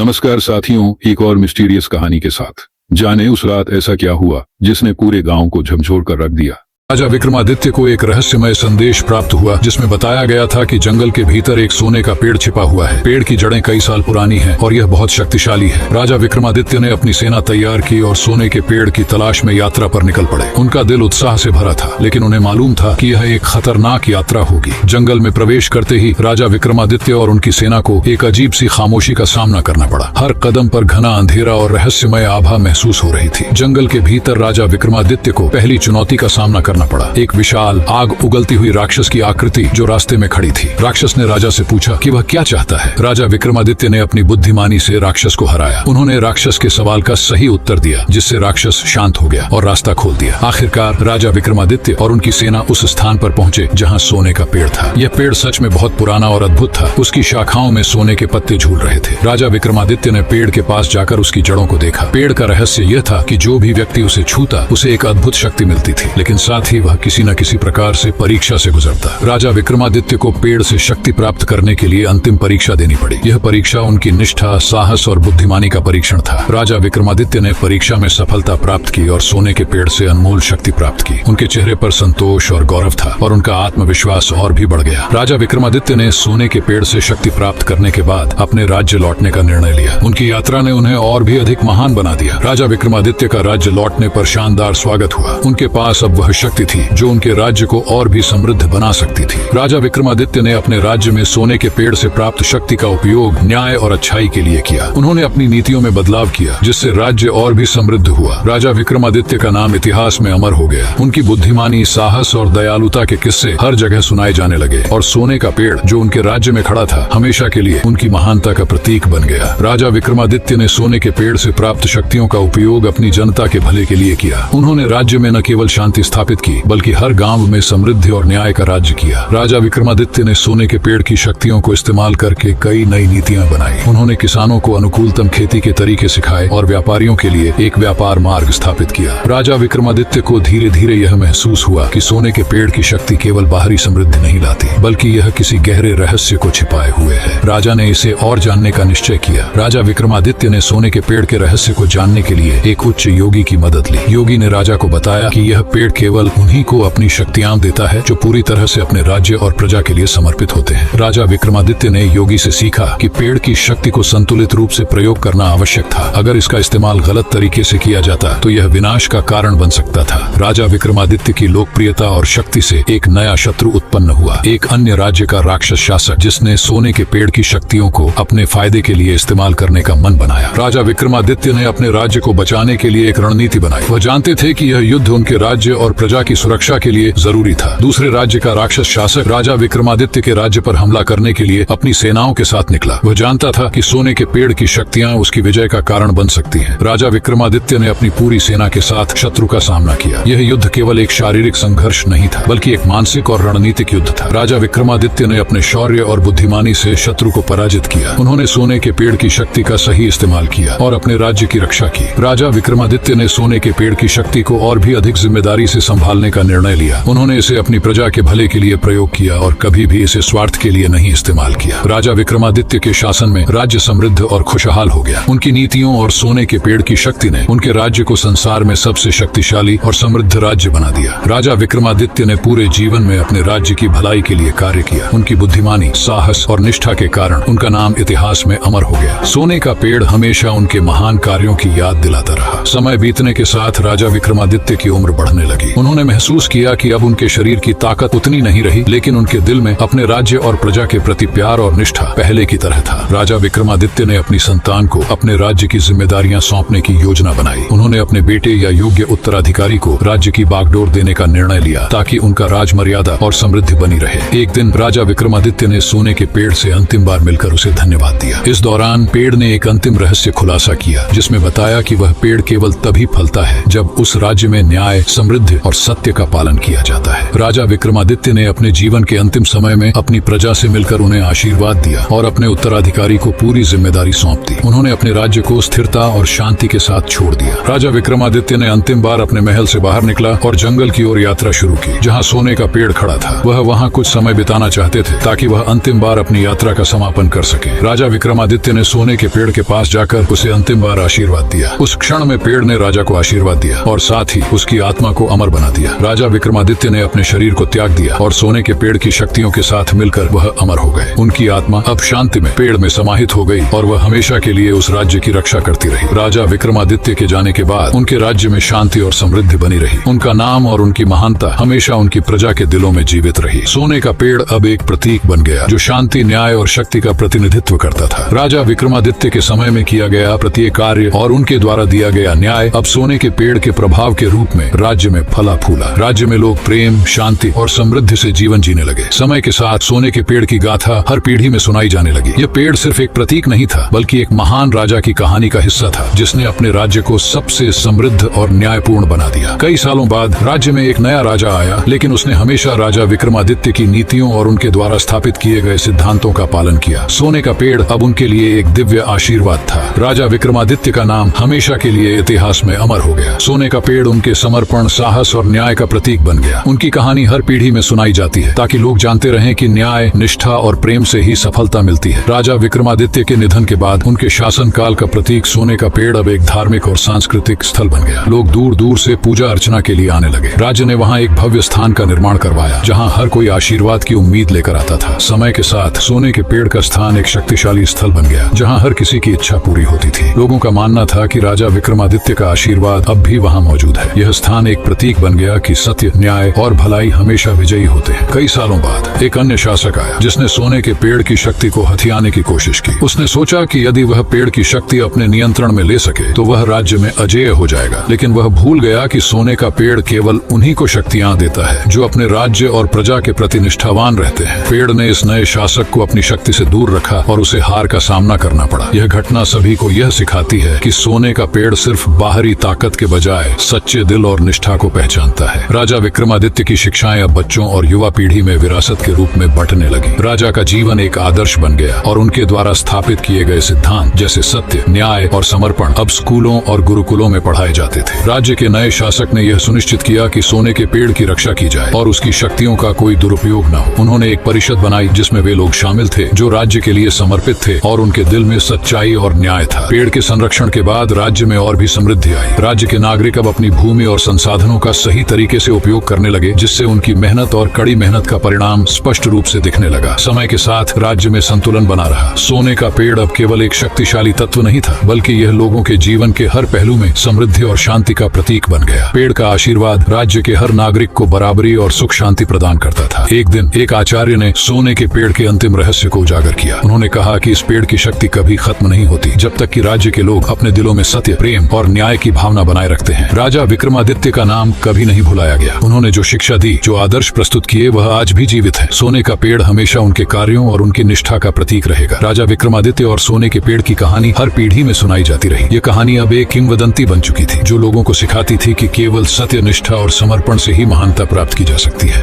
नमस्कार साथियों, एक और मिस्टीरियस कहानी के साथ जाने उस रात ऐसा क्या हुआ जिसने पूरे गांव को झकझोर कर रख दिया। राजा विक्रमादित्य को एक रहस्यमय संदेश प्राप्त हुआ जिसमें बताया गया था कि जंगल के भीतर एक सोने का पेड़ छिपा हुआ है। पेड़ की जड़ें कई साल पुरानी हैं और यह बहुत शक्तिशाली है। राजा विक्रमादित्य ने अपनी सेना तैयार की और सोने के पेड़ की तलाश में यात्रा पर निकल पड़े। उनका दिल उत्साह से भरा था, लेकिन उन्हें मालूम था कि यह एक खतरनाक यात्रा होगी। जंगल में प्रवेश करते ही राजा विक्रमादित्य और उनकी सेना को एक अजीब सी खामोशी का सामना करना पड़ा। हर कदम पर घना अंधेरा और रहस्यमय आभा महसूस हो रही थी। जंगल के भीतर राजा विक्रमादित्य को पहली चुनौती का सामना करना पड़ा। एक विशाल आग उगलती हुई राक्षस की आकृति जो रास्ते में खड़ी थी। राक्षस ने राजा से पूछा कि वह क्या चाहता है। राजा विक्रमादित्य ने अपनी बुद्धिमानी से राक्षस को हराया। उन्होंने राक्षस के सवाल का सही उत्तर दिया, जिससे राक्षस शांत हो गया और रास्ता खोल दिया। आखिरकार राजा विक्रमादित्य और उनकी सेना उस स्थान पर पहुंचे जहां सोने का पेड़ था। यह पेड़ सच में बहुत पुराना और अद्भुत था। उसकी शाखाओं में सोने के पत्ते झूल रहे थे। राजा विक्रमादित्य ने पेड़ के पास जाकर उसकी जड़ों को देखा। पेड़ का रहस्य यह था कि जो भी व्यक्ति उसे छूता उसे एक अद्भुत शक्ति मिलती थी, लेकिन साथ ही वह किसी न किसी प्रकार से परीक्षा से गुजरता। राजा विक्रमादित्य को पेड़ से शक्ति प्राप्त करने के लिए अंतिम परीक्षा देनी पड़ी। यह परीक्षा उनकी निष्ठा, साहस और बुद्धिमानी का परीक्षण था। राजा विक्रमादित्य ने परीक्षा में सफलता प्राप्त की और सोने के पेड़ से अनमोल शक्ति प्राप्त की। उनके चेहरे पर संतोष और गौरव था और उनका आत्मविश्वास और भी बढ़ गया। राजा विक्रमादित्य ने सोने के पेड़ से शक्ति प्राप्त करने के बाद अपने राज्य लौटने का निर्णय लिया। उनकी यात्रा ने उन्हें और भी अधिक महान बना दिया। राजा विक्रमादित्य का राज्य लौटने पर शानदार स्वागत हुआ। उनके पास अब वह शक्ति थी जो उनके राज्य को और भी समृद्ध बना सकती थी। राजा विक्रमादित्य ने अपने राज्य में सोने के पेड़ से प्राप्त शक्ति का उपयोग न्याय और अच्छाई के लिए किया। उन्होंने अपनी नीतियों में बदलाव किया, जिससे राज्य और भी समृद्ध हुआ। राजा विक्रमादित्य का नाम इतिहास में अमर हो गया। उनकी बुद्धिमानी, साहस और दयालुता के किस्से हर जगह सुनाए जाने लगे और सोने का पेड़ जो उनके राज्य में खड़ा था हमेशा के लिए उनकी महानता का प्रतीक बन गया। राजा विक्रमादित्य ने सोने के पेड़ से प्राप्त शक्तियों का उपयोग अपनी जनता के भले के लिए किया। उन्होंने राज्य में न केवल शांति स्थापित की, बल्कि हर गांव में समृद्धि और न्याय का राज्य किया। राजा विक्रमादित्य ने सोने के पेड़ की शक्तियों को इस्तेमाल करके कई नई नीतियां बनाई। उन्होंने किसानों को अनुकूलतम खेती के तरीके सिखाए और व्यापारियों के लिए एक व्यापार मार्ग स्थापित किया। राजा विक्रमादित्य को धीरे धीरे यह महसूस हुआ कि सोने के पेड़ की शक्ति केवल बाहरी समृद्धि नहीं लाती, बल्कि यह किसी गहरे रहस्य को छिपाए हुए है। राजा ने इसे और जानने का निश्चय किया। राजा विक्रमादित्य ने सोने के पेड़ के रहस्य को जानने के लिए एक उच्च योगी की मदद ली। योगी ने राजा को बताया कि यह पेड़ केवल उन्हीं को अपनी शक्तियां देता है जो पूरी तरह से अपने राज्य और प्रजा के लिए समर्पित होते हैं। राजा विक्रमादित्य ने योगी से सीखा कि पेड़ की शक्ति को संतुलित रूप से प्रयोग करना आवश्यक था। अगर इसका इस्तेमाल गलत तरीके से किया जाता तो यह विनाश का कारण बन सकता था। राजा विक्रमादित्य की लोकप्रियता और शक्ति से एक नया शत्रु उत्पन्न हुआ। एक अन्य राज्य का राक्षस शासक, जिसने सोने के पेड़ की शक्तियों को अपने फायदे के लिए इस्तेमाल करने का मन बनाया। राजा विक्रमादित्य ने अपने राज्य को बचाने के लिए एक रणनीति बनाई। वह जानते थे कि यह युद्ध उनके राज्य और प्रजा की सुरक्षा के लिए जरूरी था। दूसरे राज्य का राक्षस शासक राजा विक्रमादित्य के राज्य पर हमला करने के लिए अपनी सेनाओं के साथ निकला। वह जानता था कि सोने के पेड़ की शक्तियां उसकी विजय का कारण बन सकती हैं। राजा विक्रमादित्य ने अपनी पूरी सेना के साथ शत्रु का सामना किया। यह युद्ध केवल एक शारीरिक संघर्ष नहीं था, बल्कि एक मानसिक और रणनीतिक युद्ध था। राजा विक्रमादित्य ने अपने शौर्य और बुद्धिमानी से शत्रु को पराजित किया। उन्होंने सोने के पेड़ की शक्ति का सही इस्तेमाल किया और अपने राज्य की रक्षा की। राजा विक्रमादित्य ने सोने के पेड़ की शक्ति को और भी अधिक जिम्मेदारी से संभालने का निर्णय लिया। उन्होंने इसे अपनी प्रजा के भले के लिए प्रयोग किया और कभी भी इसे स्वार्थ के लिए नहीं इस्तेमाल किया। राजा विक्रमादित्य के शासन में राज्य समृद्ध और खुशहाल हो गया। उनकी नीतियों और सोने के पेड़ की शक्ति ने उनके राज्य को संसार में सबसे शक्तिशाली और समृद्ध राज्य बना दिया। राजा विक्रमादित्य ने पूरे जीवन में अपने राज्य की भलाई के लिए कार्य किया। उनकी बुद्धिमानी, साहस और निष्ठा के कारण उनका नाम इतिहास में अमर हो गया। सोने का पेड़ हमेशा उनके महान कार्यों की याद दिलाता रहा। समय बीतने के साथ राजा विक्रमादित्य की उम्र बढ़ने लगी। उन्होंने महसूस किया कि अब उनके शरीर की ताकत उतनी नहीं रही, लेकिन उनके दिल में अपने राज्य और प्रजा के प्रति प्यार और निष्ठा पहले की तरह था। राजा विक्रमादित्य ने अपनी संतान को अपने राज्य की जिम्मेदारियां सौंपने की योजना बनाई। उन्होंने अपने बेटे या योग्य उत्तराधिकारी को राज्य की बागडोर देने का निर्णय लिया, ताकि उनका राज मर्यादा और समृद्धि बनी रहे। एक दिन राजा विक्रमादित्य ने सोने के पेड़ से अंतिम बार मिलकर उसे धन्यवाद दिया। इस दौरान पेड़ ने एक अंतिम रहस्य खुलासा किया, जिसमें बताया कि वह पेड़ केवल तभी फलता है जब उस राज्य में न्याय, समृद्धि और सत्य का पालन किया जाता है। राजा विक्रमादित्य ने अपने जीवन के अंतिम समय में अपनी प्रजा से मिलकर उन्हें आशीर्वाद दिया और अपने उत्तराधिकारी को पूरी जिम्मेदारी सौंप दी। उन्होंने अपने राज्य को स्थिरता और शांति के साथ छोड़ दिया। राजा विक्रमादित्य ने अंतिम बार अपने महल से बाहर निकला और जंगल की ओर यात्रा शुरू की, जहाँ सोने का पेड़ खड़ा था। वह वहाँ कुछ समय बिताना चाहते थे ताकि वह अंतिम बार अपनी यात्रा का समापन कर सके। राजा विक्रमादित्य ने सोने के पेड़ के पास जाकर उसे अंतिम बार आशीर्वाद दिया। उस क्षण में पेड़ ने राजा को आशीर्वाद दिया और साथ ही उसकी आत्मा को अमर बना दिया। राजा विक्रमादित्य ने अपने शरीर को त्याग दिया और सोने के पेड़ की शक्तियों के साथ मिलकर वह अमर हो गए। उनकी आत्मा अब शांति में पेड़ में समाहित हो गई और वह हमेशा के लिए उस राज्य की रक्षा करती रही। राजा विक्रमादित्य के जाने के बाद उनके राज्य में शांति और समृद्धि बनी रही। उनका नाम और उनकी महानता हमेशा उनकी प्रजा के दिलों में जीवित रही। सोने का पेड़ अब एक प्रतीक बन गया जो शांति, न्याय और शक्ति का प्रतिनिधित्व करता था। राजा विक्रमादित्य के समय में किया गया प्रत्येक कार्य और उनके द्वारा दिया गया न्याय अब सोने के पेड़ के प्रभाव के रूप में राज्य में फला फूला। राज्य में लोग प्रेम, शांति और समृद्धि से जीवन जीने लगे। समय के साथ सोने के पेड़ की गाथा हर पीढ़ी में सुनाई जाने लगी। यह पेड़ सिर्फ एक प्रतीक नहीं था, बल्कि एक महान राजा की कहानी का हिस्सा था, जिसने अपने राज्य को सबसे समृद्ध और न्यायपूर्ण बना दिया। कई सालों बाद राज्य में एक नया राजा आया, लेकिन उसने हमेशा राजा विक्रमादित्य की नीतियों और उनके द्वारा स्थापित किए गए सिद्धांतों का पालन किया। सोने का पेड़ अब उनके लिए एक दिव्य आशीर्वाद था। राजा विक्रमादित्य का नाम हमेशा के लिए इतिहास में अमर हो गया। सोने का पेड़ उनके समर्पण, साहस और न्याय का प्रतीक बन गया। उनकी कहानी हर पीढ़ी में सुनाई जाती है ताकि लोग जानते रहें कि न्याय, निष्ठा और प्रेम से ही सफलता मिलती है। राजा विक्रमादित्य के निधन के बाद उनके शासनकाल का प्रतीक सोने का पेड़ अब एक धार्मिक और सांस्कृतिक स्थल बन गया। लोग दूर दूर से पूजा अर्चना के लिए आने लगे। राज्य ने वहाँ एक भव्य स्थान का निर्माण करवाया, जहाँ हर कोई आशीर्वाद की उम्मीद लेकर आता था। समय के साथ सोने के पेड़ का स्थान एक शक्तिशाली स्थल बन गया, जहाँ हर किसी की इच्छा पूरी होती थी। लोगों का मानना था कि राजा विक्रमादित्य का आशीर्वाद अब भी वहाँ मौजूद है। यह स्थान एक प्रतीक बन गया कि सत्य, न्याय और भलाई हमेशा विजयी होते हैं। कई सालों बाद एक अन्य शासक आया, जिसने सोने के पेड़ की शक्ति को हथियाने की कोशिश की। उसने सोचा कि यदि वह पेड़ की शक्ति अपने नियंत्रण में ले सके तो वह राज्य में अजेय हो जाएगा। लेकिन वह भूल गया कि सोने का पेड़ केवल उन्हीं को शक्तियां देता है जो अपने राज्य और प्रजा के प्रति निष्ठावान रहते हैं। पेड़ ने इस नए शासक को अपनी शक्ति से दूर रखा और उसे हार का सामना करना पड़ा। यह घटना सभी को यह सिखाती है कि सोने का पेड़ सिर्फ बाहरी ताकत के बजाय सच्चे दिल और निष्ठा को पहचानता है। राजा विक्रमादित्य की शिक्षाएं अब बच्चों और युवा पीढ़ी में विरासत के रूप में बंटने लगी। राजा का जीवन एक आदर्श बन गया और उनके द्वारा स्थापित किए गए सिद्धांत जैसे सत्य, न्याय और समर्पण अब स्कूलों और गुरुकुलों में पढ़ाए जाते थे। राज्य के नए शासक ने यह सुनिश्चित किया कि सोने के पेड़ की रक्षा की जाए और उसकी शक्तियों का कोई दुरुपयोग न हो। उन्होंने एक परिषद बनाई जिसमें वे लोग शामिल थे जो राज्य के लिए समर्पित थे और उनके दिल में सच्चाई और न्याय था। पेड़ के संरक्षण के बाद राज्य में और भी समृद्धि आई। राज्य के नागरिक अब अपनी भूमि और संसाधनों का सही तरीके से उपयोग करने लगे, जिससे उनकी मेहनत और कड़ी मेहनत का परिणाम स्पष्ट रूप से दिखने लगा। समय के साथ राज्य में संतुलन बना रहा। सोने का पेड़ अब केवल एक शक्तिशाली तत्व नहीं था, बल्कि यह लोगों के जीवन के हर पहलू में समृद्धि और शांति का प्रतीक बन गया। पेड़ का आशीर्वाद राज्य के हर नागरिक को बराबरी और सुख शांति प्रदान करता था। एक दिन एक आचार्य ने सोने के पेड़ के अंतिम रहस्य को उजागर किया। उन्होंने कहा कि इस पेड़ की शक्ति कभी खत्म नहीं होती जब तक कि राज्य के लोग अपने दिलों में सत्य, प्रेम और न्याय की भावना बनाए रखते हैं। राजा विक्रमादित्य का नाम कभी नहीं भुलाया गया। उन्होंने जो शिक्षा दी, जो आदर्श प्रस्तुत किए, वह आज भी जीवित है। सोने का पेड़ हमेशा उनके कार्यों और उनकी निष्ठा का प्रतीक रहेगा। राजा विक्रमादित्य और सोने के पेड़ की कहानी हर पीढ़ी में सुनाई जाती रही। ये कहानी अब एक किंवदंती बन चुकी थी, जो लोगों को सिखाती थी कि केवल सत्य, निष्ठा और समर्पण से ही महानता प्राप्त की जा सकती है।